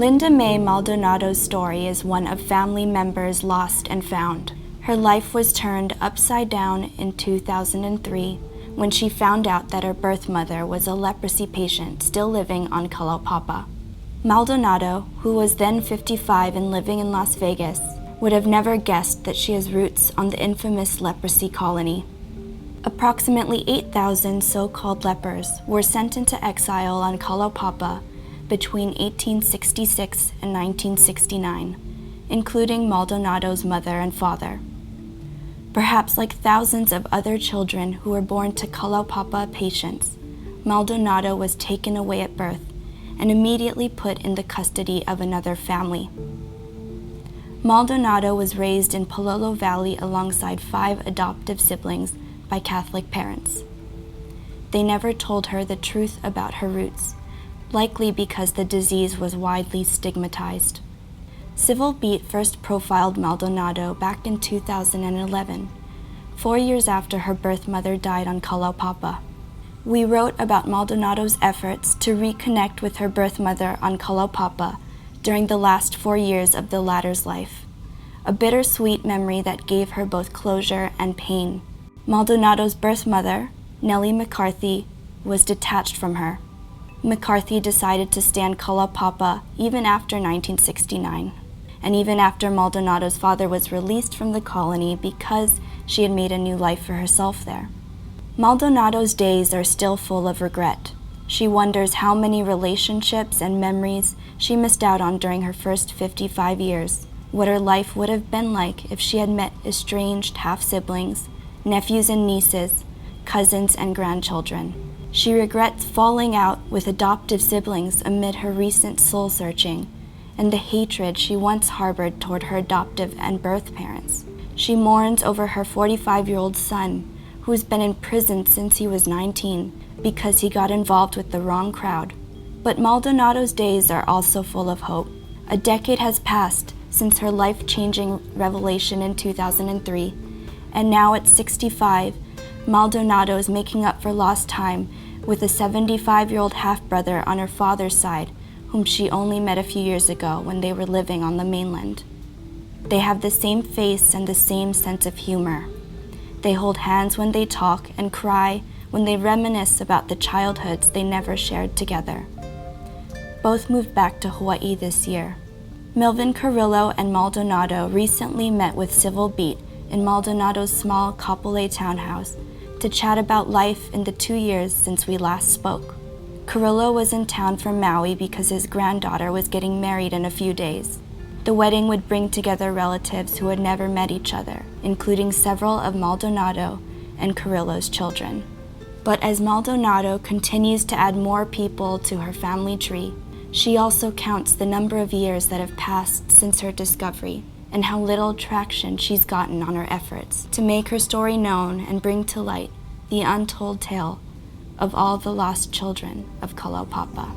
Lindamae Maldonado's story is one of family members lost and found. Her life was turned upside down in 2003 when she found out that her birth mother was a leprosy patient still living on Kalaupapa. Maldonado, who was then 55 and living in Las Vegas, would have never guessed that she has roots on the infamous leprosy colony. Approximately 8,000 so-called lepers were sent into exile on Kalaupapa between 1866 and 1969, including Maldonado's mother and father. Perhaps like thousands of other children who were born to Kalaupapa patients, Maldonado was taken away at birth and immediately put in the custody of another family. Maldonado was raised in Pololo Valley alongside 5 adoptive siblings by Catholic parents. They never told her the truth about her roots, likely because the disease was widely stigmatized. Civil Beat first profiled Maldonado back in 2011, 4 years after her birth mother died on Kalaupapa. We wrote about Maldonado's efforts to reconnect with her birth mother on Kalaupapa during the last 4 years of the latter's life, a bittersweet memory that gave her both closure and pain. Maldonado's birth mother, Nellie McCarthy, was detached from her. McCarthy decided to stay on Kalaupapa even after 1969, and even after Maldonado's father was released from the colony because she had made a new life for herself there. Maldonado's days are still full of regret. She wonders how many relationships and memories she missed out on during her first 55 years, what her life would have been like if she had met estranged half-siblings, nephews and nieces, cousins and grandchildren. She regrets falling out with adoptive siblings amid her recent soul-searching and the hatred she once harbored toward her adoptive and birth parents. She mourns over her 45-year-old son, who's been in prison since he was 19 because he got involved with the wrong crowd. But Maldonado's days are also full of hope. A decade has passed since her life-changing revelation in 2003, and now at 65, Maldonado is making up for lost time with a 75-year-old half-brother on her father's side, whom she only met a few years ago when they were living on the mainland. They have the same face and the same sense of humor. They hold hands when they talk and cry when they reminisce about the childhoods they never shared together. Both moved back to Hawaii this year. Melvin Carrillo and Maldonado recently met with Civil Beat in Maldonado's small Kapolei townhouse to chat about life in the 2 years since we last spoke. Carrillo was in town from Maui because his granddaughter was getting married in a few days. The wedding would bring together relatives who had never met each other, including several of Maldonado and Carrillo's children. But as Maldonado continues to add more people to her family tree, she also counts the number of years that have passed since her discovery and how little traction she's gotten on her efforts to make her story known and bring to light the untold tale of all the lost children of Kalaupapa.